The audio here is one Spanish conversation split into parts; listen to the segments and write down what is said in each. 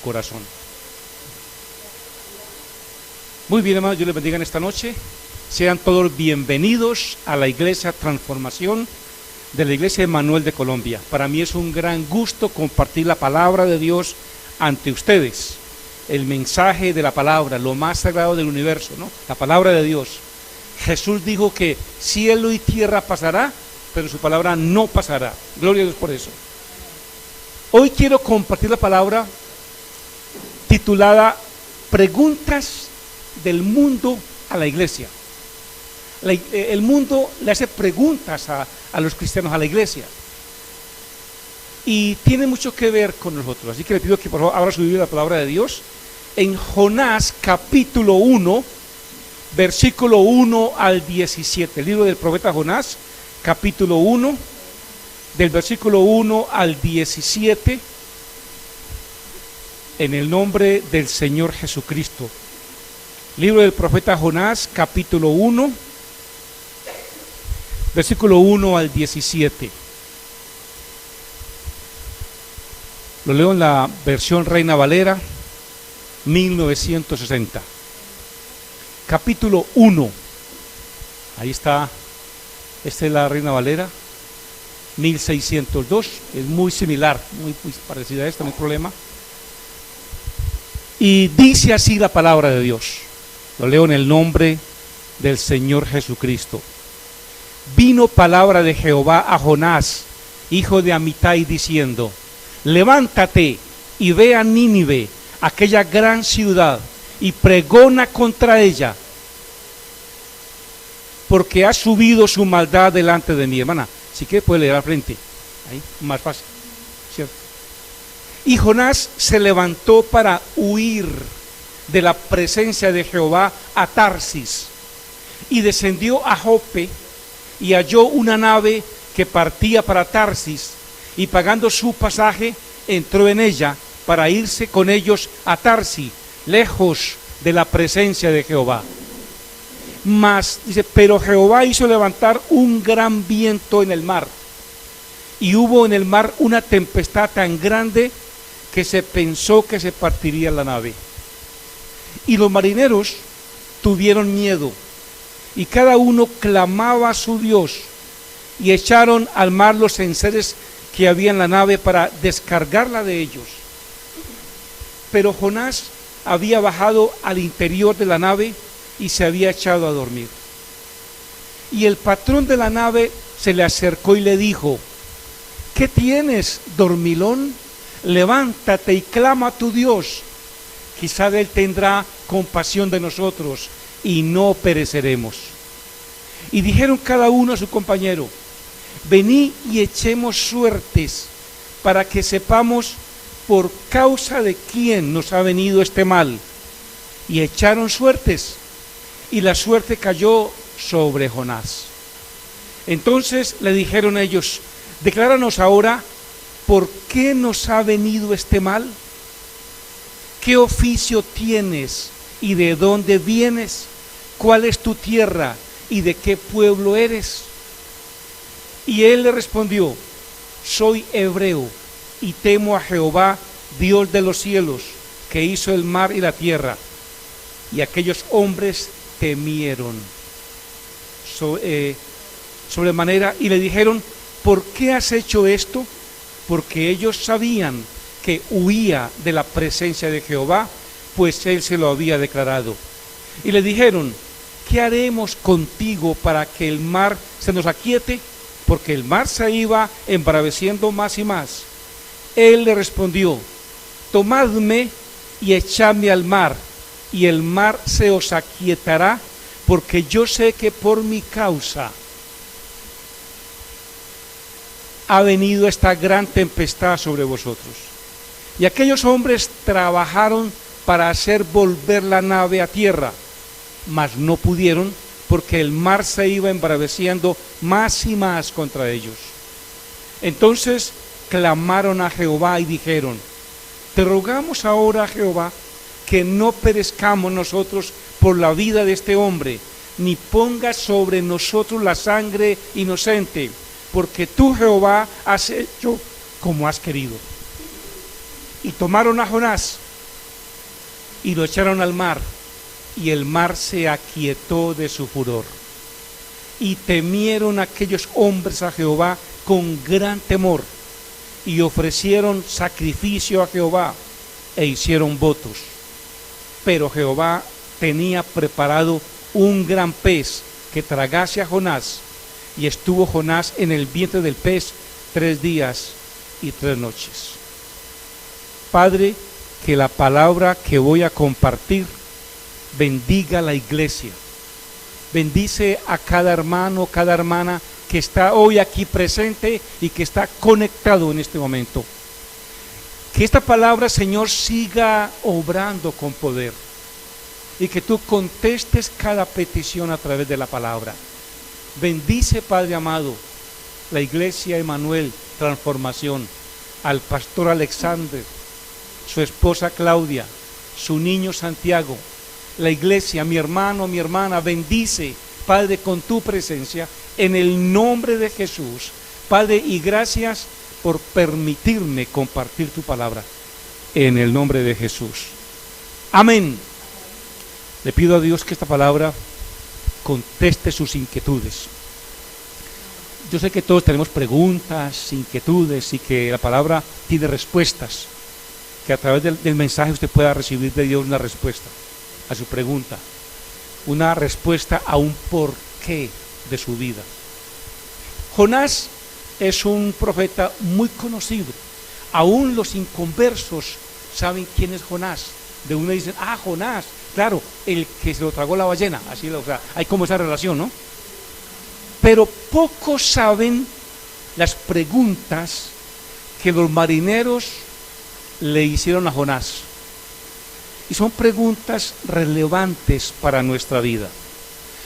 corazón. Muy bien, hermanos, Dios les bendiga en esta noche. Sean todos bienvenidos a la Iglesia Transformación de la Iglesia Emmanuel de Colombia. Para mí es un gran gusto compartir la palabra de Dios ante ustedes. El mensaje de la palabra, lo más sagrado del universo, ¿no? La palabra de Dios. Jesús dijo que cielo y tierra pasará, pero su palabra no pasará. Gloria a Dios por eso. Hoy quiero compartir la palabra titulada Preguntas del mundo a la iglesia. El mundo le hace preguntas a los cristianos, a la iglesia, y tiene mucho que ver con nosotros. Así que le pido que por favor abra su Biblia, la palabra de Dios, en Jonás capítulo 1, versículo 1 al 17. El libro del profeta Jonás, capítulo 1, del versículo 1 al 17, en el nombre del Señor Jesucristo. Libro del profeta Jonás, capítulo 1, versículo 1 al 17. Lo leo en la versión Reina Valera, 1960. Capítulo 1. Ahí está. Esta es la Reina Valera, 1602. Es muy similar, muy parecida a esta, no hay problema. Y dice así la palabra de Dios. Lo leo en el nombre del Señor Jesucristo. Vino palabra de Jehová a Jonás, hijo de Amitai, diciendo: levántate y ve a Nínive, aquella gran ciudad, y pregona contra ella, porque ha subido su maldad delante de mí. Hermana, si quiere puede leer al frente, ahí, más fácil, ¿cierto? Y Jonás se levantó para huir de la presencia de Jehová a Tarsis, y descendió a Jope, y halló una nave que partía para Tarsis, y pagando su pasaje, entró en ella para irse con ellos a Tarsis, lejos de la presencia de Jehová. Mas, dice, pero Jehová hizo levantar un gran viento en el mar, y hubo en el mar una tempestad tan grande que se pensó que se partiría la nave. Y los marineros tuvieron miedo, y cada uno clamaba a su Dios, y echaron al mar los enseres que había en la nave para descargarla de ellos. Pero Jonás había bajado al interior de la nave y se había echado a dormir. Y el patrón de la nave se le acercó y le dijo: ¿qué tienes, dormilón? Levántate y clama a tu Dios. Quizá Él tendrá compasión de nosotros y no pereceremos. Y dijeron cada uno a su compañero: vení y echemos suertes para que sepamos por causa de quién nos ha venido este mal. Y echaron suertes, y la suerte cayó sobre Jonás. Entonces le dijeron ellos: decláranos ahora por qué nos ha venido este mal. ¿Qué oficio tienes y de dónde vienes? ¿Cuál es tu tierra y de qué pueblo eres? Y él le respondió: soy hebreo y temo a Jehová, Dios de los cielos, que hizo el mar y la tierra. Y aquellos hombres temieron sobremanera y le dijeron: ¿por qué has hecho esto? Porque ellos sabían que huía de la presencia de Jehová, pues él se lo había declarado. Y le dijeron: ¿qué haremos contigo para que el mar se nos aquiete? Porque el mar se iba embraveciendo más y más. Él le respondió: tomadme y echadme al mar, y el mar se os aquietará, porque yo sé que por mi causa ha venido esta gran tempestad sobre vosotros. Y aquellos hombres trabajaron para hacer volver la nave a tierra, mas no pudieron, porque el mar se iba embraveciendo más y más contra ellos. Entonces clamaron a Jehová y dijeron: te rogamos ahora, Jehová, que no perezcamos nosotros por la vida de este hombre, ni pongas sobre nosotros la sangre inocente, porque tú, Jehová, has hecho como has querido. Y tomaron a Jonás y lo echaron al mar, y el mar se aquietó de su furor. Y temieron aquellos hombres a Jehová con gran temor, y ofrecieron sacrificio a Jehová, e hicieron votos. Pero Jehová tenía preparado un gran pez que tragase a Jonás, y estuvo Jonás en el vientre del pez 3 días y 3 noches. Padre, que la palabra que voy a compartir bendiga a la iglesia. Bendice a cada hermano, cada hermana que está hoy aquí presente y que está conectado en este momento. Que esta palabra, Señor, siga obrando con poder y que tú contestes cada petición a través de la palabra. Bendice, Padre amado, la iglesia Emanuel Transformación, al pastor Alexander, su esposa Claudia, su niño Santiago, la iglesia, mi hermano, mi hermana. Bendice, Padre, con tu presencia, en el nombre de Jesús. Padre, y gracias por permitirme compartir tu palabra, en el nombre de Jesús. Amén. Le pido a Dios que esta palabra conteste sus inquietudes. Yo sé que todos tenemos preguntas, inquietudes, y que la palabra tiene respuestas, que a través del mensaje usted pueda recibir de Dios una respuesta a su pregunta, una respuesta a un porqué de su vida. Jonás es un profeta muy conocido. Aún los inconversos saben quién es Jonás. De uno dicen, Jonás, claro, el que se lo tragó la ballena. Así, o sea, hay como esa relación, ¿no? Pero pocos saben las preguntas que los marineros le hicieron a Jonás. Y son preguntas relevantes para nuestra vida.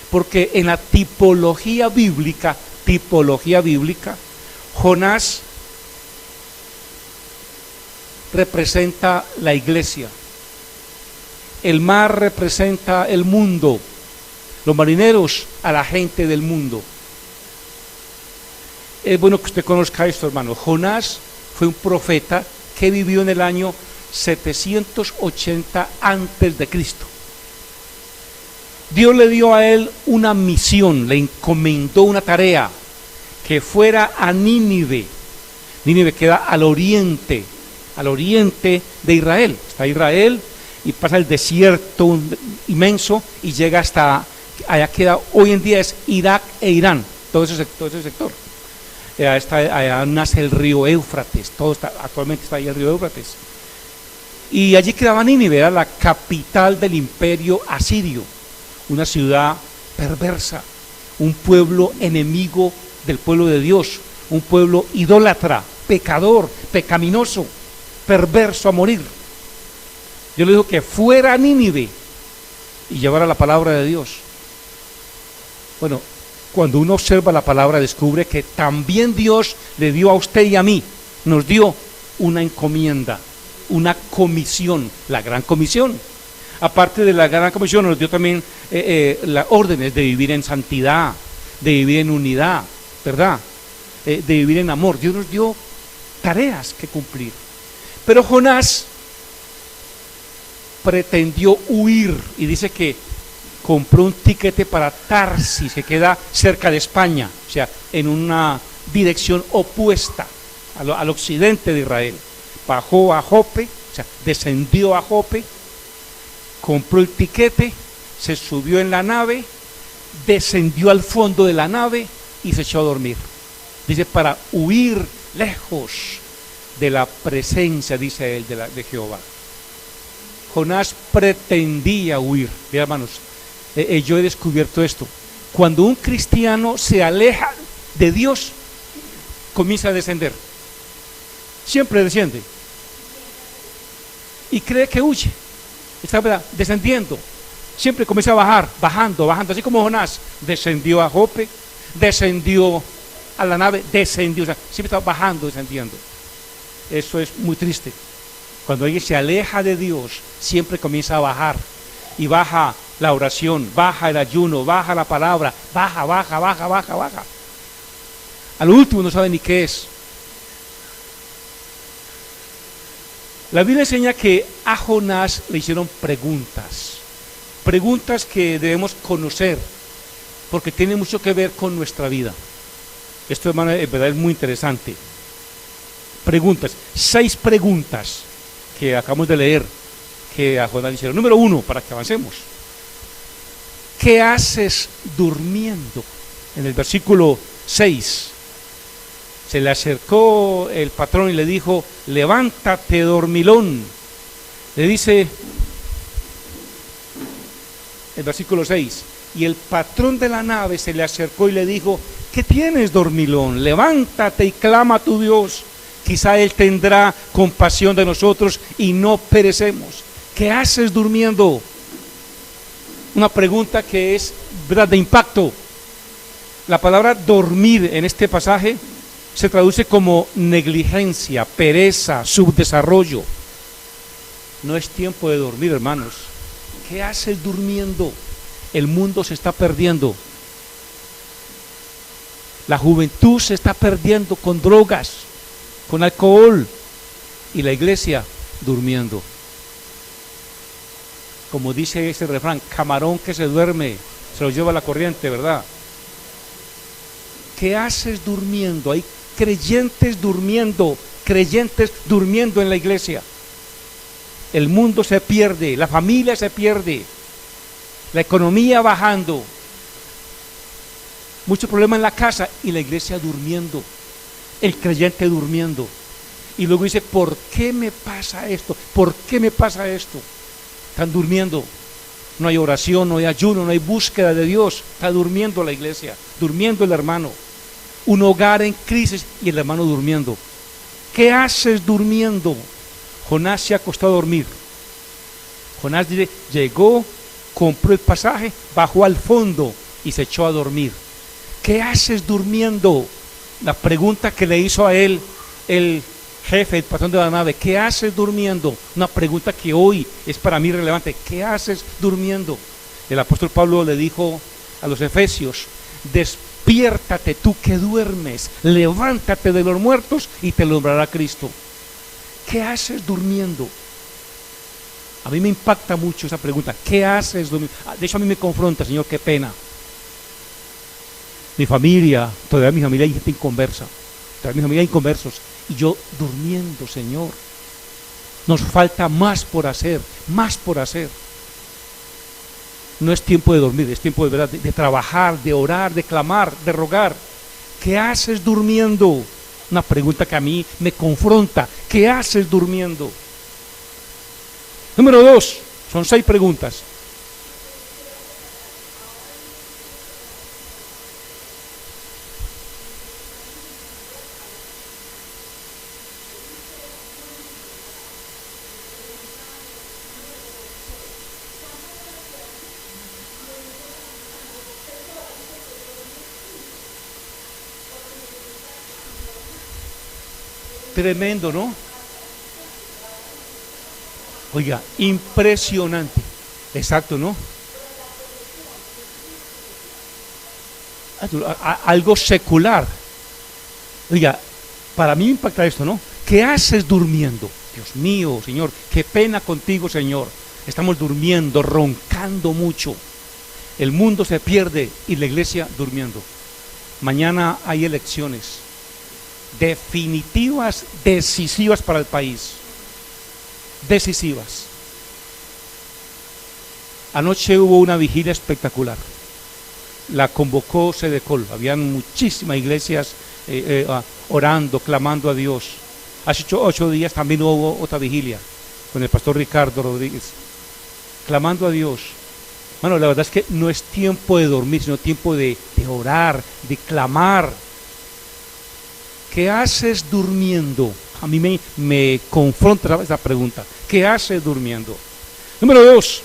Porque en la tipología bíblica, Jonás representa la iglesia. El mar representa el mundo. Los marineros a la gente del mundo. Es bueno que usted conozca esto, hermano. Jonás fue un profeta que vivió en el año 780 antes de Cristo. Dios le dio a él una misión, le encomendó una tarea, que fuera a Nínive. Nínive queda al oriente de Israel. Está Israel y pasa el desierto inmenso y llega hasta, allá queda, hoy en día es Irak e Irán, todo ese sector. Allá nace el río Éufrates, actualmente está ahí el río Éufrates. Y allí quedaba Nínive, era la capital del imperio asirio, una ciudad perversa, un pueblo enemigo del pueblo de Dios, un pueblo idólatra, pecador, pecaminoso, perverso a morir. Dios le dijo que fuera a Nínive y llevara la palabra de Dios. Bueno, cuando uno observa la palabra descubre que también Dios le dio a usted y a mí, nos dio una encomienda, una comisión, la gran comisión. Aparte de la gran comisión nos dio también las órdenes de vivir en santidad, de vivir en unidad, ¿verdad? De vivir en amor. Dios nos dio tareas que cumplir. Pero Jonás pretendió huir y dice que compró un tiquete para Tarsis, que queda cerca de España, o sea, en una dirección opuesta al occidente de Israel. Bajó a Jope, o sea, descendió a Jope, compró el tiquete, se subió en la nave, descendió al fondo de la nave y se echó a dormir. Dice, para huir lejos de la presencia, dice él, de Jehová. Jonás pretendía huir. Mira, hermanos, yo he descubierto esto. Cuando un cristiano se aleja de Dios, comienza a descender. Siempre desciende. Y cree que huye. Está descendiendo. Siempre comienza a bajar, bajando. Así como Jonás descendió a Jope, descendió a la nave, descendió. O sea, siempre está bajando, descendiendo. Eso es muy triste. Cuando alguien se aleja de Dios, siempre comienza a bajar. Y baja la oración, baja el ayuno, baja la palabra, baja. Al último no sabe ni qué es. La Biblia enseña que a Jonás le hicieron preguntas, preguntas que debemos conocer, porque tiene mucho que ver con nuestra vida. Esto, hermano, en verdad es muy interesante. Preguntas, 6 preguntas que acabamos de leer, que a Jonás le hicieron. Número 1, para que avancemos. ¿Qué haces durmiendo? En el versículo 6, se le acercó el patrón y le dijo: levántate, dormilón. Le dice el versículo 6, y el patrón de la nave se le acercó y le dijo: ¿qué tienes, dormilón? Levántate y clama a tu Dios, quizá Él tendrá compasión de nosotros y no perecemos. ¿Qué haces durmiendo? Una pregunta que es, ¿verdad?, de impacto. La palabra dormir en este pasaje se traduce como negligencia, pereza, subdesarrollo. No es tiempo de dormir, hermanos. ¿Qué haces durmiendo? El mundo se está perdiendo. La juventud se está perdiendo con drogas, con alcohol, y la iglesia durmiendo. Como dice ese refrán, camarón que se duerme, se lo lleva la corriente, ¿verdad? ¿Qué haces durmiendo? Hay creyentes durmiendo en la iglesia. El mundo se pierde, la familia se pierde, la economía bajando, mucho problema en la casa y la iglesia durmiendo, el creyente durmiendo. Y luego dice: ¿por qué me pasa esto? ¿Por qué me pasa esto? Están durmiendo. No hay oración, no hay ayuno, no hay búsqueda de Dios. Está durmiendo la iglesia, durmiendo el hermano. Un hogar en crisis y el hermano durmiendo. ¿Qué haces durmiendo? Jonás se acostó a dormir. Jonás dice, llegó, compró el pasaje, bajó al fondo y se echó a dormir. ¿Qué haces durmiendo? La pregunta que le hizo a él el jefe, el patrón de la nave: ¿qué haces durmiendo? Una pregunta que hoy es para mí relevante. ¿Qué haces durmiendo? El apóstol Pablo le dijo a los efesios: despiértate tú que duermes, levántate de los muertos y te alumbrará Cristo. ¿Qué haces durmiendo? A mí me impacta mucho esa pregunta. ¿Qué haces durmiendo? De hecho, a mí me confronta, Señor, qué pena. Mi familia, todavía mi familia hay gente inconversa, todavía mi familia hay inconversos, y yo durmiendo, Señor. Nos falta más por hacer, más por hacer. No es tiempo de dormir, es tiempo de verdad, de trabajar, de orar, de clamar, de rogar. ¿Qué haces durmiendo? Una pregunta que a mí me confronta. ¿Qué haces durmiendo? Número 2, son 6 preguntas. Tremendo, ¿no? Oiga, impresionante. Exacto, ¿no? Algo secular. Oiga, para mí impacta esto, ¿no? ¿Qué haces durmiendo? Dios mío, Señor, qué pena contigo, Señor. Estamos durmiendo, roncando mucho. El mundo se pierde y la iglesia durmiendo. Mañana hay elecciones definitivas, decisivas para el país. Decisivas. Anoche hubo una vigilia espectacular. La convocó Sedecol. Habían muchísimas iglesias orando, clamando a Dios. Hace 8 días también hubo otra vigilia con el pastor Ricardo Rodríguez, clamando a Dios. Bueno, la verdad es que no es tiempo de dormir, sino tiempo de orar, de clamar. ¿Qué haces durmiendo? A mí me confronta esa pregunta. ¿Qué haces durmiendo? Número 2,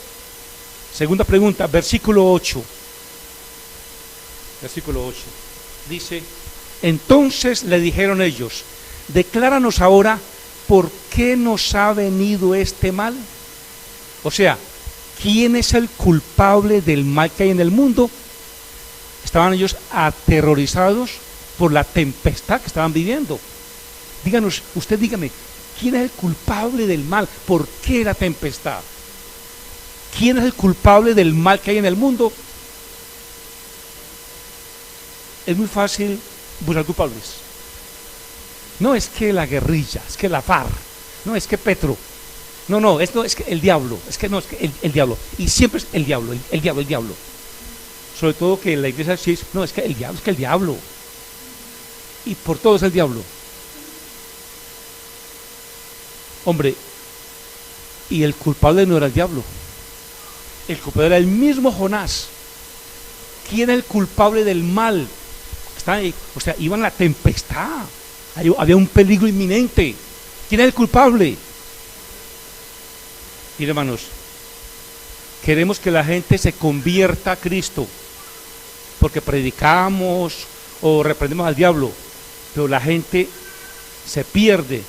segunda pregunta, versículo 8. Versículo 8. Dice: entonces le dijeron ellos: decláranos ahora por qué nos ha venido este mal. O sea, ¿quién es el culpable del mal que hay en el mundo? Estaban ellos aterrorizados por la tempestad que estaban viviendo. Díganos, usted dígame, ¿Quién es el culpable del mal? ¿Por qué la tempestad? ¿Quién es el culpable del mal que hay en el mundo? Es muy fácil buscar culpables. No es que la guerrilla, es que la FARC, no es que Petro, no, es que el diablo, es que el diablo, y siempre es el diablo, el diablo. Sobre todo que la iglesia sí dice, no, es que el diablo, y por todo es el diablo. Hombre, y el culpable no era el diablo, el culpable era el mismo Jonás. ¿Quién es el culpable del mal? O sea, iba en la tempestad, había un peligro inminente. ¿Quién es el culpable? Mire, hermanos, queremos que la gente se convierta a Cristo porque predicamos o reprendemos al diablo, pero la gente se pierde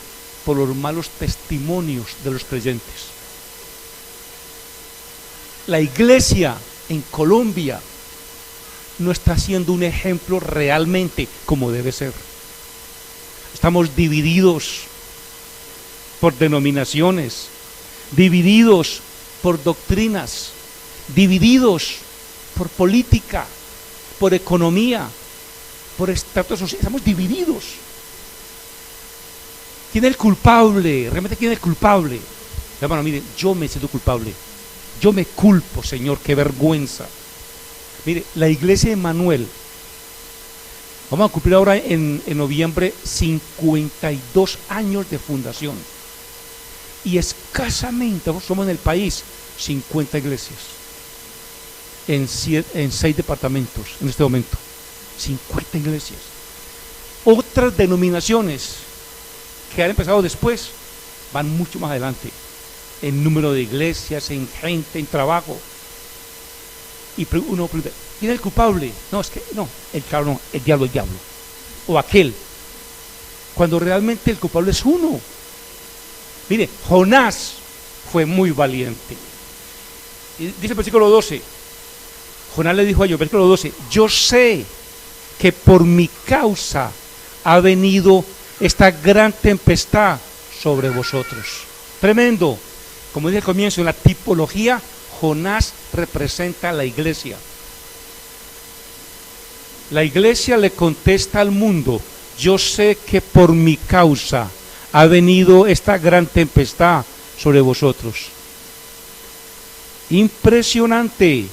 por los malos testimonios de los creyentes. La iglesia en Colombia no está siendo un ejemplo realmente como debe ser. Estamos divididos por denominaciones, divididos por doctrinas, divididos por política, por economía, por estatus social. Estamos divididos. ¿Quién es el culpable? ¿Realmente quién es el culpable? Hermano, mire, yo me siento culpable. Yo me culpo, Señor, qué vergüenza. Mire, la iglesia de Manuel, vamos a cumplir ahora en noviembre 52 años de fundación. Y escasamente somos en el país 50 iglesias en 6 departamentos en este momento. 50 iglesias. Otras denominaciones que han empezado después van mucho más adelante en número de iglesias, en gente, en trabajo. Y uno pregunta, ¿quién es el culpable? No, es que no, el diablo. O aquel. Cuando realmente el culpable es uno. Mire, Jonás fue muy valiente. Y dice el versículo 12, Jonás le dijo a ellos, versículo 12, yo sé que por mi causa ha venido esta gran tempestad sobre vosotros. Tremendo. Como dije al comienzo, en la tipología, Jonás representa a la iglesia. La iglesia le contesta al mundo, yo sé que por mi causa ha venido esta gran tempestad sobre vosotros. Impresionante.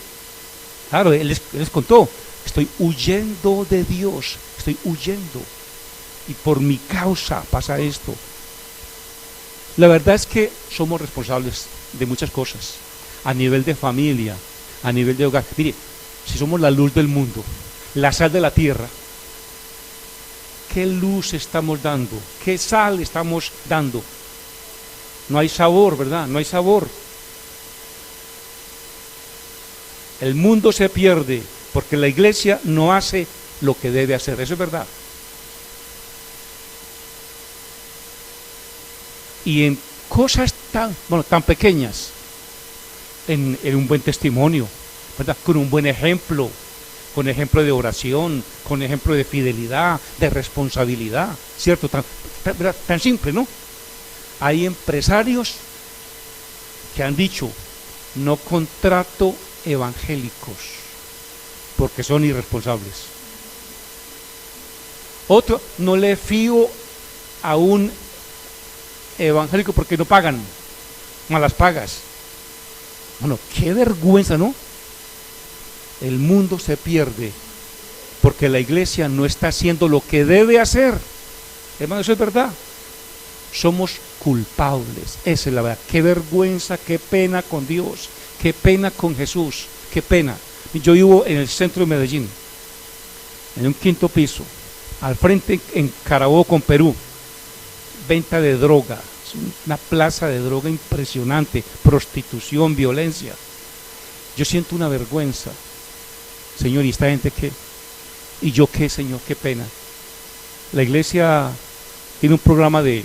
Claro, él les contó, estoy huyendo de Dios, estoy huyendo. Y por mi causa pasa esto. La verdad es que somos responsables de muchas cosas, a nivel de familia, a nivel de hogar. Mire, si somos la luz del mundo, la sal de la tierra, ¿qué luz estamos dando? ¿Qué sal estamos dando? No hay sabor, ¿verdad? No hay sabor. El mundo se pierde porque la iglesia no hace lo que debe hacer. Eso es verdad. Y en cosas tan pequeñas, en un buen testimonio, ¿verdad? Con un buen ejemplo, con ejemplo de oración, con ejemplo de fidelidad, de responsabilidad, ¿cierto? Tan simple, ¿no? Hay empresarios que han dicho, no contrato evangélicos, porque son irresponsables. Otro, no le fío a un evangélico porque no pagan, malas pagas. Bueno, qué vergüenza, ¿no? El mundo se pierde porque la iglesia no está haciendo lo que debe hacer. Hermano, eso es verdad. Somos culpables, esa es la verdad. Qué vergüenza, qué pena con Dios, qué pena con Jesús, qué pena. Yo vivo en el centro de Medellín, en un 5º piso, al frente en Carabobo con Perú. Venta de droga, es una plaza de droga impresionante, prostitución, violencia. Yo siento una vergüenza, Señor, ¿y esta gente qué? ¿Y yo qué, Señor? Qué pena. La iglesia tiene un programa de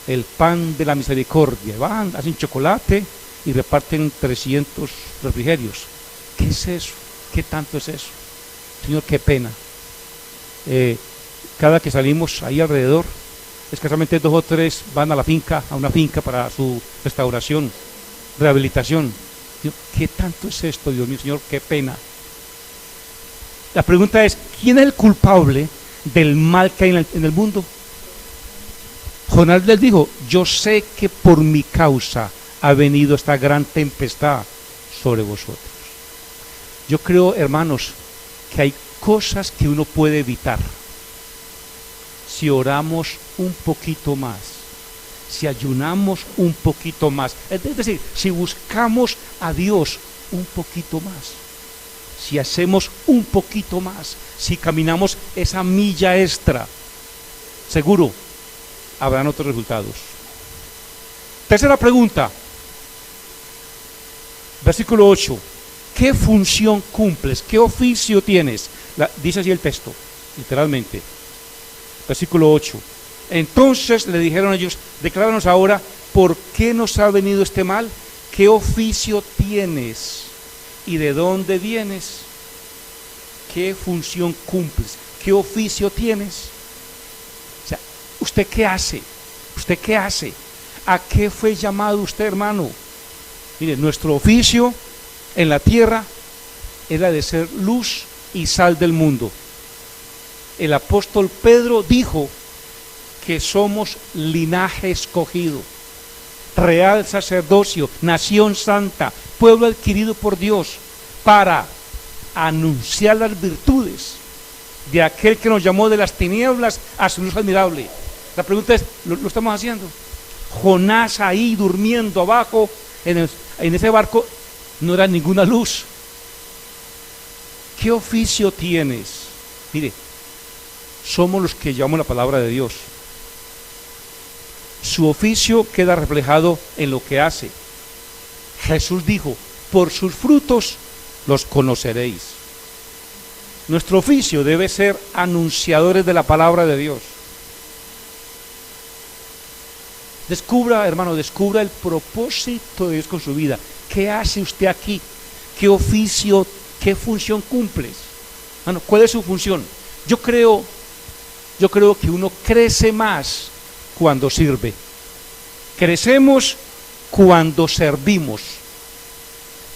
el pan de la misericordia. Van, hacen chocolate y reparten 300 refrigerios. ¿Qué es eso? ¿Qué tanto es eso? Señor, qué pena. Cada que salimos ahí alrededor, escasamente 2 o 3 van a una finca para su restauración, rehabilitación. Dios, ¿qué tanto es esto, Dios mío, Señor? Qué pena. La pregunta es, ¿quién es el culpable del mal que hay en el mundo? Jonás les dijo, yo sé que por mi causa ha venido esta gran tempestad sobre vosotros. Yo creo, hermanos, que hay cosas que uno puede evitar si oramos un poquito más, si ayunamos un poquito más, es decir, si buscamos a Dios un poquito más, si hacemos un poquito más, si caminamos esa milla extra, seguro habrán otros resultados. Tercera pregunta, versículo 8. ¿Qué función cumples? ¿Qué oficio tienes? Dice así el texto, literalmente. Versículo 8. Entonces le dijeron ellos, decláranos ahora por qué nos ha venido este mal, qué oficio tienes y de dónde vienes, qué función cumples, qué oficio tienes. O sea, ¿usted qué hace? ¿Usted qué hace? ¿A qué fue llamado usted, hermano? Mire, nuestro oficio en la tierra era de ser luz y sal del mundo. El apóstol Pedro dijo que somos linaje escogido, real sacerdocio, nación santa, pueblo adquirido por Dios, para anunciar las virtudes de aquel que nos llamó de las tinieblas a su luz admirable. La pregunta es, ¿lo estamos haciendo? Jonás ahí durmiendo abajo en ese barco no era ninguna luz. ¿Qué oficio tienes? Mire, somos los que llevamos la palabra de Dios. Su oficio queda reflejado en lo que hace. Jesús dijo, por sus frutos los conoceréis. Nuestro oficio debe ser anunciadores de la palabra de Dios. Descubra, hermano, descubra el propósito de Dios con su vida. ¿Qué hace usted aquí? ¿Qué oficio, qué función cumples? Bueno, ¿cuál es su función? Yo creo que uno crece más cuando sirve. Crecemos cuando servimos.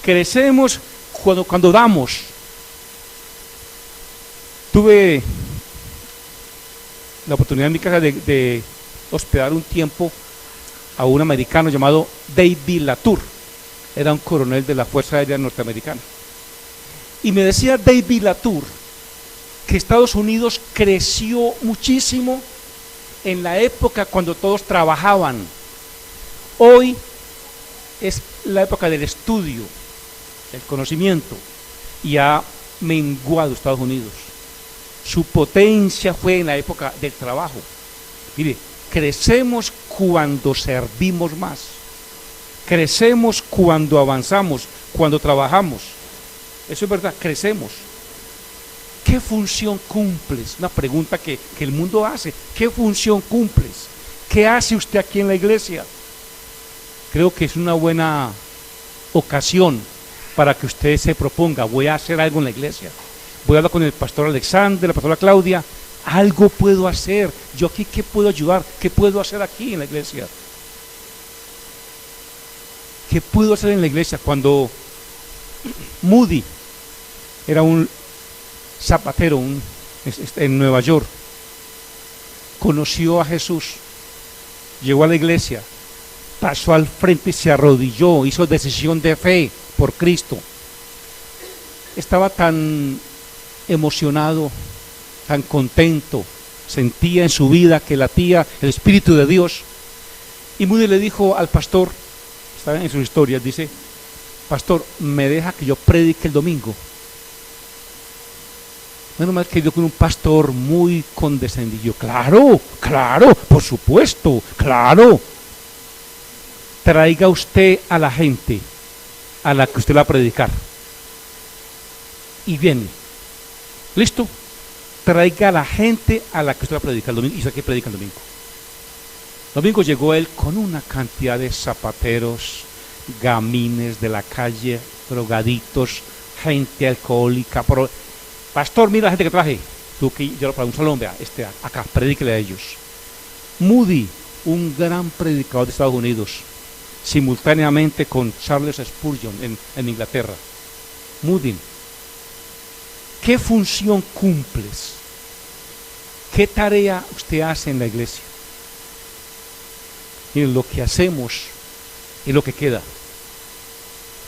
Crecemos cuando damos. Tuve la oportunidad en mi casa de hospedar un tiempo a un americano llamado David Latour. Era un coronel de la Fuerza Aérea Norteamericana. Y me decía David Latour que Estados Unidos creció muchísimo en la época cuando todos trabajaban. Hoy es la época del estudio, del conocimiento, y ha menguado Estados Unidos. Su potencia fue en la época del trabajo. Mire, crecemos cuando servimos más. Crecemos cuando avanzamos, cuando trabajamos. Eso es verdad, crecemos. ¿Qué función cumples? Una pregunta que el mundo hace. ¿Qué función cumples? ¿Qué hace usted aquí en la iglesia? Creo que es una buena ocasión para que usted se proponga, voy a hacer algo en la iglesia. Voy a hablar con el pastor Alexander, la pastora Claudia, algo puedo hacer. Yo aquí, ¿qué puedo ayudar? ¿Qué puedo hacer aquí en la iglesia? ¿Qué puedo hacer en la iglesia? Cuando Moody era un zapatero en Nueva York, conoció a Jesús, llegó a la iglesia, pasó al frente y se arrodilló, hizo decisión de fe por Cristo. Estaba tan emocionado, tan contento, sentía en su vida que latía el Espíritu de Dios. Y Moody le dijo al pastor, está en sus historias, dice, pastor, ¿me deja que yo predique el domingo? Menos mal que yo con un pastor muy condescendido. Claro, por supuesto, claro. Traiga usted a la gente a la que usted va a predicar. Y viene. ¿Listo? Traiga a la gente a la que usted va a predicar el domingo. Y usted que predica el domingo. El domingo llegó él con una cantidad de zapateros, gamines de la calle, drogaditos, gente alcohólica. Pastor, mira la gente que traje. Tú que yo para un salón, vea, acá, predíquele a ellos. Moody, un gran predicador de Estados Unidos, simultáneamente con Charles Spurgeon en Inglaterra. Moody, ¿qué función cumples? ¿Qué tarea usted hace en la iglesia? Miren, lo que hacemos es lo que queda.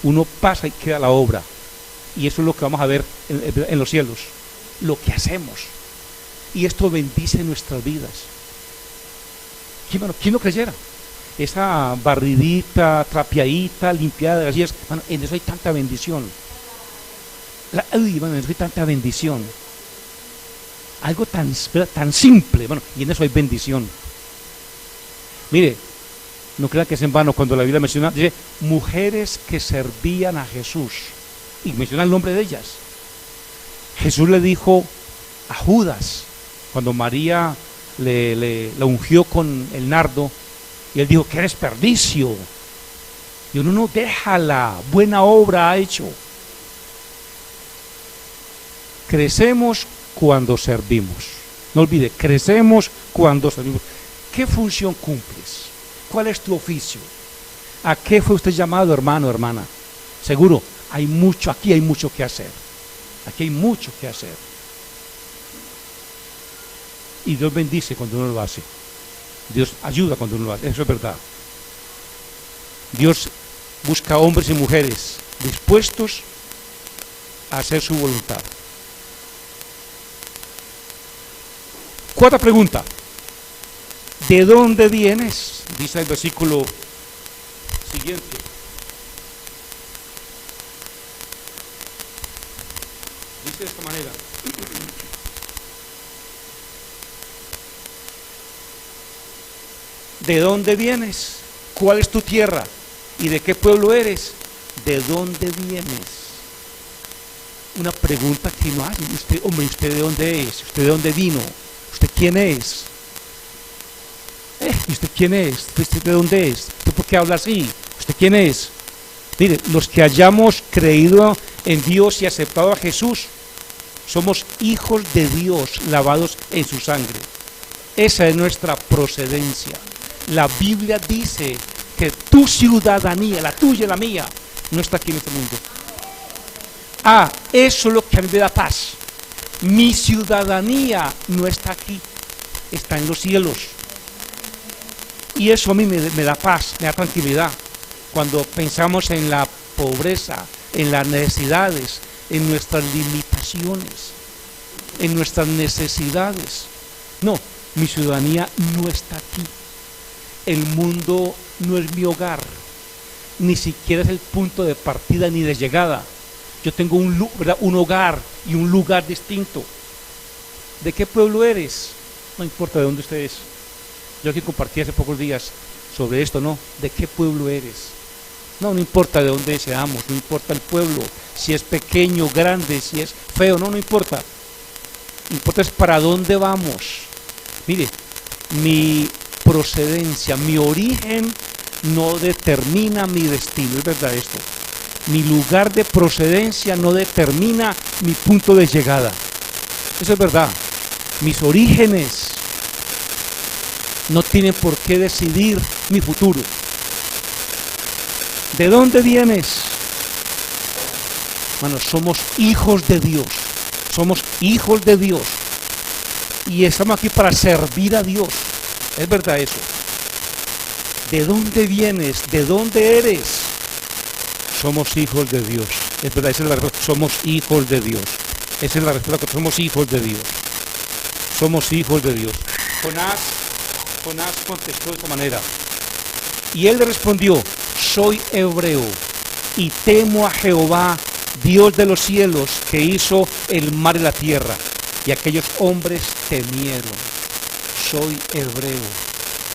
Uno pasa y queda la obra. Y eso es lo que vamos a ver en los cielos. Lo que hacemos. Y esto bendice nuestras vidas. ¿Quién lo creyera? Esa barridita, trapeadita, limpiada de las sillas, en eso hay tanta bendición. En eso hay tanta bendición. Algo tan simple, y en eso hay bendición. Mire, no crean que es en vano cuando la Biblia menciona, dice, mujeres que servían a Jesús, y menciona el nombre de ellas. Jesús le dijo a Judas, cuando María la ungió con el nardo, y él dijo, qué desperdicio. Y uno no, déjala, buena obra ha hecho. Crecemos cuando servimos. No olvide, crecemos cuando servimos. ¿Qué función cumples? ¿Cuál es tu oficio? ¿A qué fue usted llamado, hermano, hermana? Seguro, aquí hay mucho que hacer. Aquí hay mucho que hacer. Y Dios bendice cuando uno lo hace. Dios ayuda cuando uno lo hace. Eso es verdad. Dios busca hombres y mujeres dispuestos a hacer su voluntad. Cuarta pregunta. ¿De dónde vienes? Dice el versículo siguiente. Dice de esta manera. ¿De dónde vienes? ¿Cuál es tu tierra? ¿Y de qué pueblo eres? ¿De dónde vienes? Una pregunta que no hace. ¿Usted de dónde es? ¿Usted de dónde vino? ¿Usted quién es? ¿Y usted quién es? ¿Usted de dónde es? ¿Usted por qué habla así? ¿Usted quién es? Mire, los que hayamos creído en Dios y aceptado a Jesús, somos hijos de Dios lavados en su sangre. Esa es nuestra procedencia. La Biblia dice que tu ciudadanía, la tuya y la mía, no está aquí en este mundo. Eso es lo que a mí me da paz. Mi ciudadanía no está aquí, está en los cielos. Y eso a mí me da paz, me da tranquilidad. Cuando pensamos en la pobreza, en las necesidades, en nuestras limitaciones, en nuestras necesidades. No, mi ciudadanía no está aquí. El mundo no es mi hogar, ni siquiera es el punto de partida ni de llegada. Yo tengo un hogar y un lugar distinto. ¿De qué pueblo eres? No importa de dónde usted es. Yo aquí compartí hace pocos días sobre esto, ¿no? ¿De qué pueblo eres? No importa de dónde seamos, no importa el pueblo, si es pequeño, grande, si es feo, no importa. Lo importante es para dónde vamos. Mire, mi procedencia, mi origen no determina mi destino, es verdad esto. Mi lugar de procedencia no determina mi punto de llegada. Eso es verdad. Mis orígenes no tienen por qué decidir mi futuro. ¿De dónde vienes? Bueno, somos hijos de Dios. Somos hijos de Dios. Y estamos aquí para servir a Dios. Es verdad eso. ¿De dónde vienes? ¿De dónde eres? Somos hijos de Dios. Es verdad, esa es la respuesta. Somos hijos de Dios. Esa es la respuesta. Somos hijos de Dios. Somos hijos de Dios. Jonás contestó de esta manera. Y él le respondió: soy hebreo y temo a Jehová, Dios de los cielos, que hizo el mar y la tierra. Y aquellos hombres temieron. Soy hebreo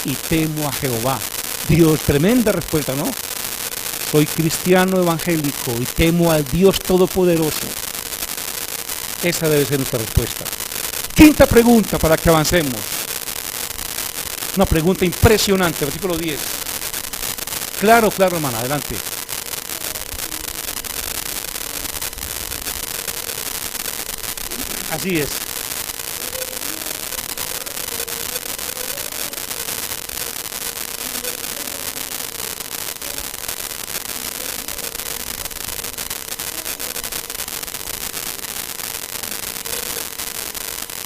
y temo a Jehová. Dios, tremenda respuesta, ¿no? Soy cristiano evangélico y temo al Dios Todopoderoso. Esa debe ser nuestra respuesta. Quinta pregunta para que avancemos. Una pregunta impresionante, versículo 10. Claro, hermana, adelante. Así es.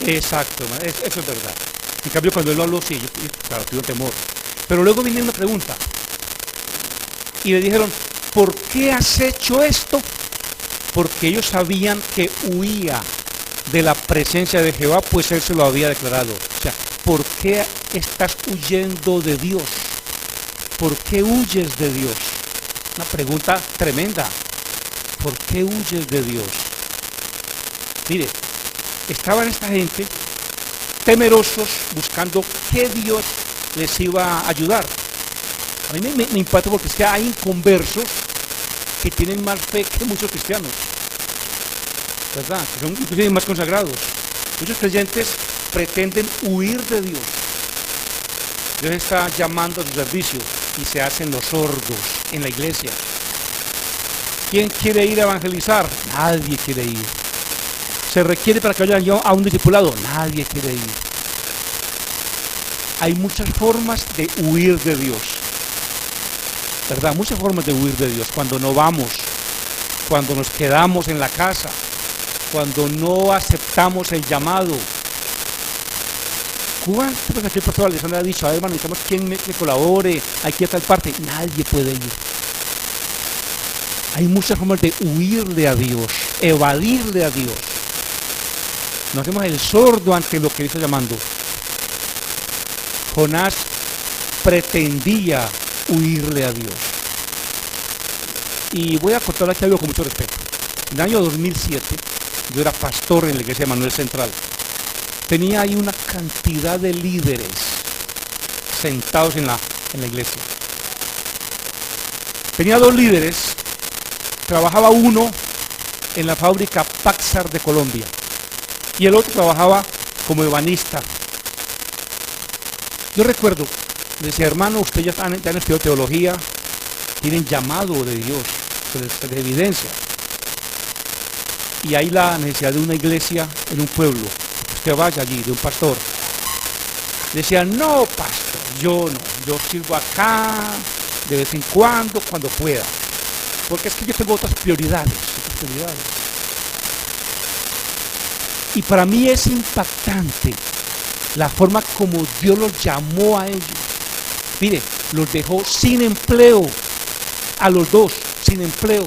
Exacto, eso es verdad. En cambio, cuando él lo habló, sí, claro, tuve temor. Pero luego viene una pregunta. Y le dijeron, ¿por qué has hecho esto? Porque ellos sabían que huía de la presencia de Jehová, pues él se lo había declarado. O sea, ¿por qué estás huyendo de Dios? ¿Por qué huyes de Dios? Una pregunta tremenda. ¿Por qué huyes de Dios? Mire, estaban esta gente temerosos, buscando qué Dios les iba a ayudar. A mí me impacta porque es que hay inconversos que tienen más fe que muchos cristianos, ¿verdad? Que son inclusive más consagrados. Muchos creyentes pretenden huir de Dios. Dios está llamando a su servicio y se hacen los sordos en la iglesia. ¿Quién quiere ir a evangelizar? Nadie quiere ir. ¿Se requiere para que vayan a un discipulado? Nadie quiere ir. Hay muchas formas de huir de Dios, ¿verdad? Muchas formas de huir de Dios. Cuando no vamos, cuando nos quedamos en la casa, cuando no aceptamos el llamado. ¿Cuántas veces aquí el pastor Alexander ha dicho, a ver, hermano, necesitamos quien me colabore, aquí a tal parte? Nadie puede ir. Hay muchas formas de huirle a Dios, evadirle a Dios. Nos hacemos el sordo ante lo que Dios está llamando. Jonás pretendía huirle a Dios. Y voy a contar aquí algo con mucho respeto. En el año 2007, yo era pastor en la iglesia de Manuel Central. Tenía ahí una cantidad de líderes sentados en la iglesia. Tenía dos líderes. Trabajaba uno en la fábrica Paxar de Colombia y el otro trabajaba como ebanista. Yo recuerdo, decía, hermano, ustedes ya han estudiado teología, tienen llamado de Dios, de evidencia. Y hay la necesidad de una iglesia en un pueblo. Usted vaya allí, de un pastor. Decía, no, pastor, yo no, yo sirvo acá de vez en cuando pueda. Porque es que yo tengo otras prioridades. Y para mí es impactante la forma como Dios los llamó a ellos. Mire, los dejó sin empleo, a los dos, sin empleo.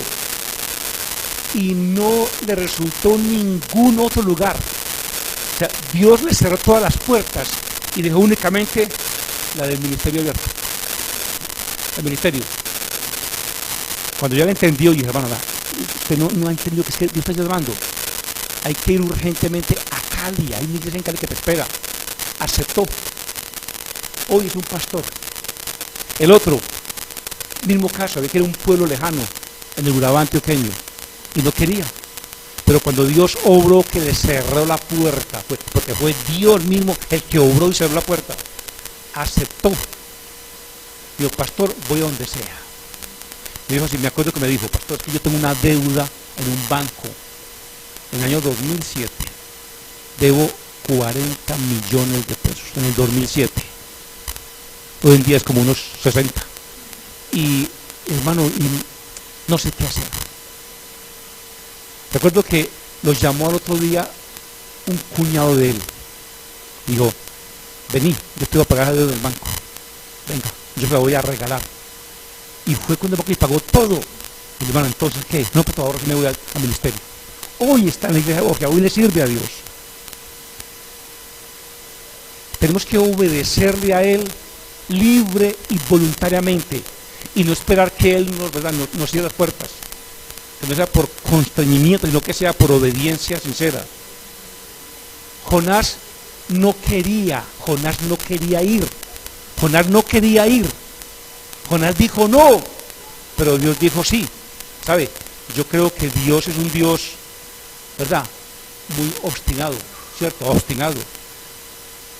Y no le resultó ningún otro lugar. O sea, Dios les cerró todas las puertas y dejó únicamente la del ministerio abierto. El ministerio. Cuando ya lo entendió, dije, hermano, usted no ha entendido que es que Dios está llamando. Hay que ir urgentemente a Cali. Hay una iglesia en Cali que te espera. Aceptó. Hoy es un pastor. El otro, mismo caso, había que era un pueblo lejano, en el Urabá antioqueño, y no quería. Pero cuando Dios obró, que le cerró la puerta, porque fue Dios mismo el que obró y cerró la puerta, aceptó. Dijo, pastor, voy a donde sea. Me dijo así, me acuerdo que me dijo, pastor, es que yo tengo una deuda en un banco. En el año 2007, debo 40 millones de pesos, en el 2007. Hoy en día es como unos 60. Y, hermano, no sé qué hacer. Recuerdo que los llamó al otro día un cuñado de él. Dijo, vení, yo te voy a pagar la deuda del banco. Venga, yo te la voy a regalar. Y fue cuando el pagó todo. Y hermano, entonces, ¿qué? No, pues ahora sí me voy al ministerio. Hoy está en la iglesia de Borgia, hoy le sirve a Dios. Tenemos que obedecerle a Él libre y voluntariamente y no esperar que Él nos cierre las puertas. Que no sea por constreñimiento, sino que sea por obediencia sincera. Jonás no quería ir. Jonás dijo no, pero Dios dijo sí. ¿Sabe? Yo creo que Dios es un Dios, ¿verdad? Muy obstinado, ¿cierto? Obstinado.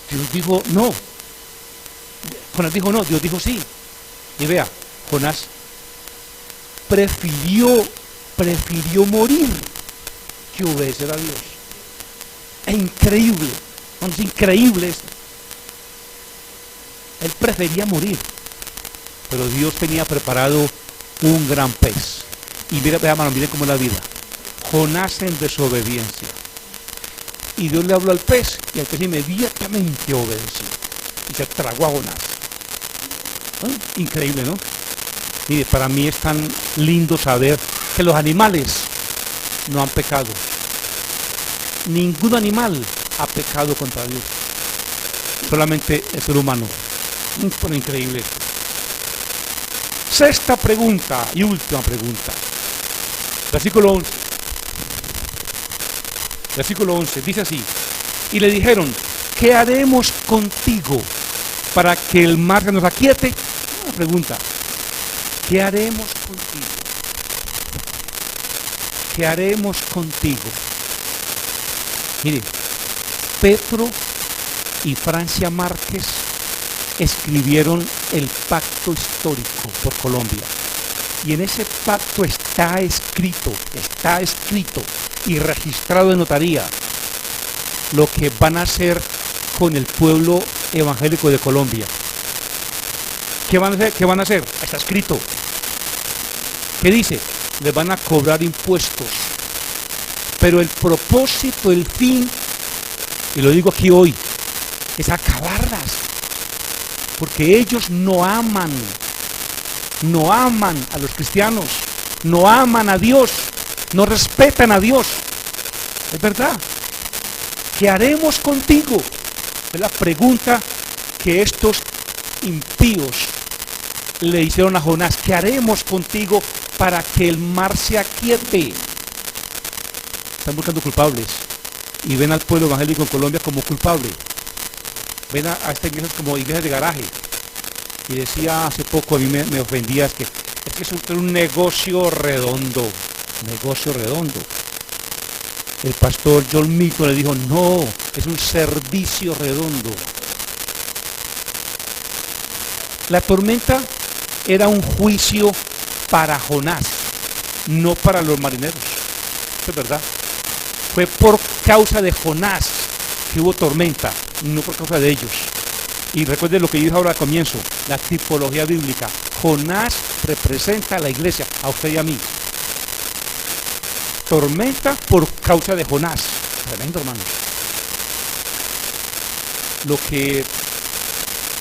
Dios dijo no. Jonás dijo no, Dios dijo sí. Y vea, Jonás prefirió morir que obedecer a Dios. Es increíble, es increíble esto. Él prefería morir, pero Dios tenía preparado un gran pez. Y mira, hermano, miren cómo es la vida. Jonás en desobediencia. Y Dios le habló al pez, y el pez inmediatamente obedeció. Y se tragó a Jonás. Increíble, ¿no? Mire, para mí es tan lindo saber que los animales no han pecado. Ningún animal ha pecado contra Dios. Solamente el ser humano. Pero increíble. Sexta pregunta y última pregunta. Versículo 11. Versículo 11 dice así: y le dijeron, ¿qué haremos contigo para que el mar se nos aquiete? Una pregunta. ¿Qué haremos contigo? ¿Qué haremos contigo? Mire, Petro y Francia Márquez escribieron el pacto histórico por Colombia. Y en ese pacto está escrito y registrado en notaría lo que van a hacer con el pueblo evangélico de Colombia. ¿Qué van a hacer? ¿Qué van a hacer? Está escrito. ¿Qué dice? Les van a cobrar impuestos. Pero el propósito, el fin, y lo digo aquí hoy, es acabarlas. Porque ellos no aman a los cristianos, no aman a Dios, no respetan a Dios. Es verdad. ¿Qué haremos contigo? Es la pregunta que estos impíos le hicieron a Jonás. ¿Qué haremos contigo para que el mar se aquiete? Están buscando culpables y ven al pueblo evangélico en Colombia como culpable. Ven a estas iglesias como iglesias de garaje. Y decía hace poco, a mí me ofendía, es que es un negocio redondo. Negocio redondo. El pastor John Milton le dijo, no, es un servicio redondo. La tormenta era un juicio para Jonás, no para los marineros. Eso es verdad. Fue por causa de Jonás que hubo tormenta, no por causa de ellos. Y recuerden lo que yo dije ahora al comienzo, la tipología bíblica. Jonás representa a la iglesia, a usted y a mí. Tormenta por causa de Jonás. Tremendo, hermano. Lo que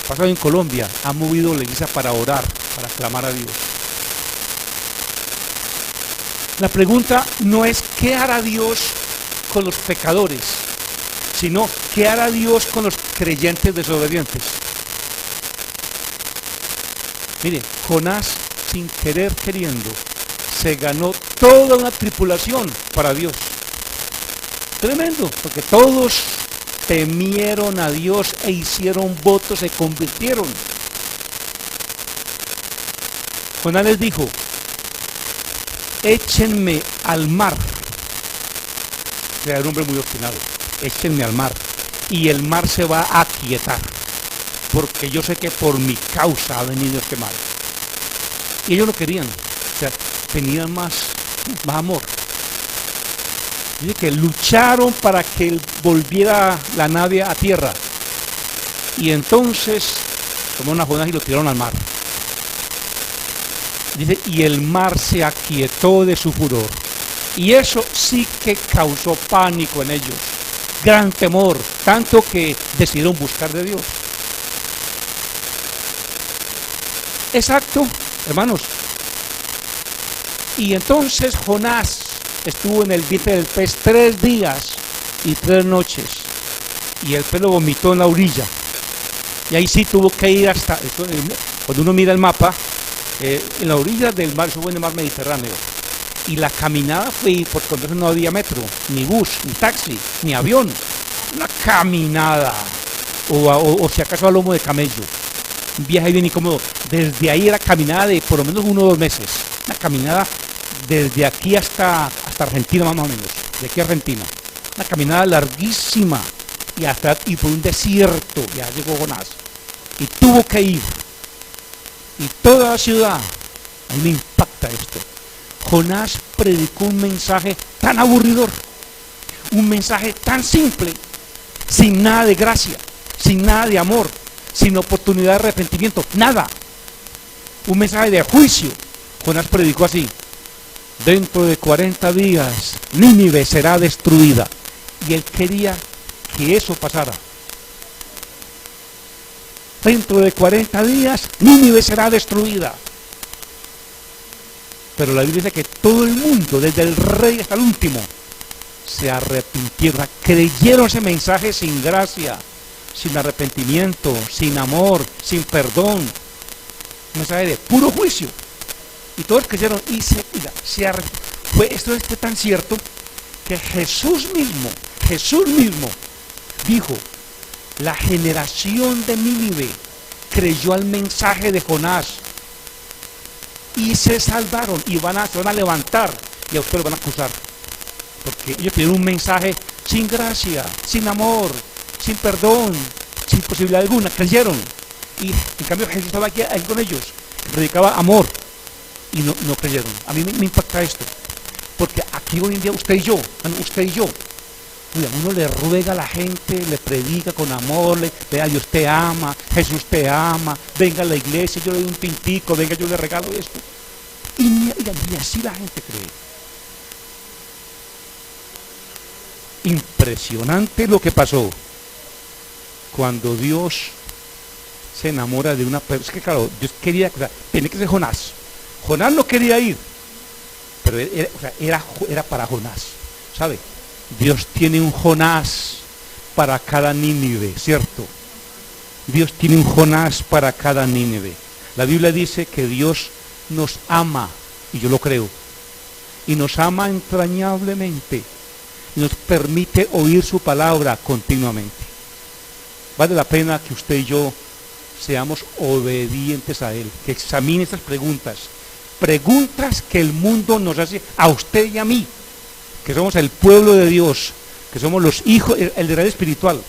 pasó en Colombia ha movido la iglesia para orar, para clamar a Dios. La pregunta no es ¿qué hará Dios con los pecadores?, sino ¿qué hará Dios con los creyentes desobedientes? Mire, Jonás, sin querer queriendo, se ganó toda una tripulación para Dios. Tremendo, porque todos temieron a Dios e hicieron votos, se convirtieron. Jonás les dijo, échenme al mar. Era un hombre muy obstinado. Échenme al mar y el mar se va a aquietar, porque yo sé que por mi causa ha venido este mal. Y ellos lo querían, o sea, tenían más amor. Dice que lucharon para que volviera la nave a tierra, y entonces tomaron a Jonás y lo tiraron al mar. Dice, y el mar se aquietó de su furor, y eso sí que causó pánico en ellos, gran temor, tanto que decidieron buscar de Dios. Exacto, hermanos. Y entonces Jonás estuvo en el vientre del pez 3 días y 3 noches, y el pez lo vomitó en la orilla, y ahí sí tuvo que ir hasta, cuando uno mira el mapa, en la orilla del mar, eso fue en el mar Mediterráneo, y la caminada fue, porque entonces no había metro, ni bus, ni taxi, ni avión, una caminada, o si acaso a lomo de camello, un viaje bien incómodo. Desde ahí era caminada de por lo menos 1 o 2 meses, una caminada desde aquí hasta Argentina más o menos, de aquí a Argentina, una caminada larguísima, y por un desierto. Ya llegó Jonás, y tuvo que ir, y toda la ciudad, a mí me impacta esto. Jonás predicó un mensaje tan aburridor, un mensaje tan simple, sin nada de gracia, sin nada de amor, sin oportunidad de arrepentimiento, nada. Un mensaje de juicio. Jonás predicó así: dentro de 40 días Nínive será destruida. Y él quería que eso pasara. Dentro de 40 días, Nínive será destruida. Pero la Biblia dice que todo el mundo, desde el rey hasta el último, se arrepintieron, creyeron ese mensaje sin gracia, sin arrepentimiento, sin amor, sin perdón. Un mensaje de puro juicio. Y todos creyeron y se arrepintieron. Esto fue tan cierto que Jesús mismo dijo: la generación de Nínive creyó al mensaje de Jonás y se salvaron, y se van a levantar y a ustedes lo van a acusar, porque ellos tienen un mensaje sin gracia, sin amor, sin perdón, sin posibilidad alguna. Creyeron, y en cambio Jesús estaba aquí con ellos, predicaba amor, y no creyeron. A mí me impacta esto, porque aquí hoy en día usted y yo, uno le ruega a la gente, le predica con amor, vea, Dios te ama, Jesús te ama, venga a la iglesia, yo le doy un tintico, venga, yo le regalo esto. Y ni así la gente cree. Impresionante lo que pasó cuando Dios se enamora de una persona. Es que claro, Dios quería, tenía que ser Jonás. Jonás no quería ir, pero era para Jonás, ¿sabe? Dios tiene un Jonás para cada Nínive, ¿cierto? Dios tiene un Jonás para cada Nínive. La Biblia dice que Dios nos ama, y yo lo creo, y nos ama entrañablemente, y nos permite oír su palabra continuamente. Vale la pena que usted y yo seamos obedientes a Él, que examine estas preguntas que el mundo nos hace a usted y a mí, que somos el pueblo de Dios, que somos los hijos, el Israel espiritual.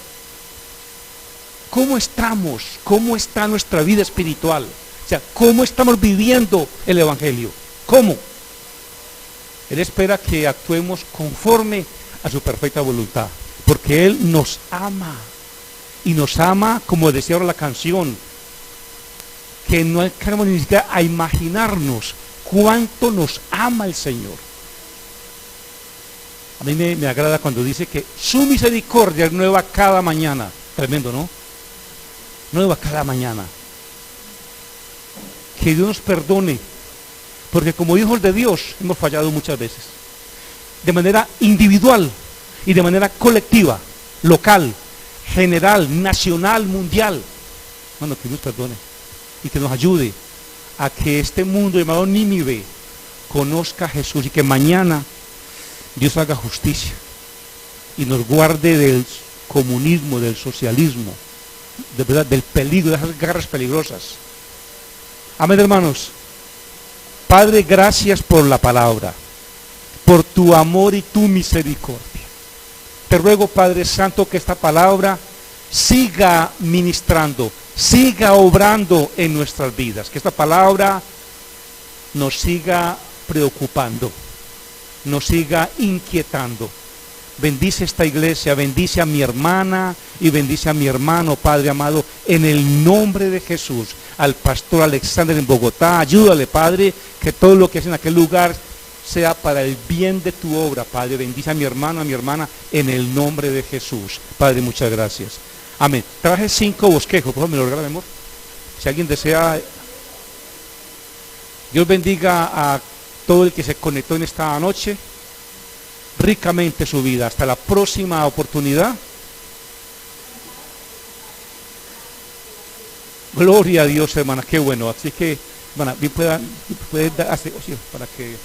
¿Cómo estamos? ¿Cómo está nuestra vida espiritual? O sea, ¿cómo estamos viviendo el Evangelio? ¿Cómo? Él espera que actuemos conforme a su perfecta voluntad, porque Él nos ama, y nos ama, como decía ahora la canción, que no alcanzamos ni siquiera a imaginarnos cuánto nos ama el Señor. A mí me agrada cuando dice que su misericordia es nueva cada mañana. Tremendo, ¿no? Nueva cada mañana. Que Dios nos perdone, porque como hijos de Dios hemos fallado muchas veces, de manera individual y de manera colectiva, local, general, nacional, mundial. Bueno, que Dios perdone y que nos ayude a que este mundo llamado Nínive conozca a Jesús, y que mañana Dios haga justicia y nos guarde del comunismo, del socialismo, de verdad, del peligro, de esas garras peligrosas. Amén, hermanos. Padre, gracias por la palabra, por tu amor y tu misericordia. Te ruego, Padre Santo, que esta palabra siga ministrando, siga obrando en nuestras vidas, que esta palabra nos siga preocupando, nos siga inquietando. Bendice esta iglesia, bendice a mi hermana y bendice a mi hermano, Padre amado, en el nombre de Jesús. Al pastor Alexander en Bogotá, ayúdale, Padre, que todo lo que hace en aquel lugar sea para el bien de tu obra, Padre. Bendice a mi hermano, a mi hermana, en el nombre de Jesús. Padre, muchas gracias. Amén. Traje 5 bosquejos, por favor, me lo regala, mi amor. Si alguien desea. Dios bendiga a todo el que se conectó en esta noche, ricamente su vida. Hasta la próxima oportunidad. Gloria a Dios, hermana, qué bueno. Así que, hermana, bien puede dar, para que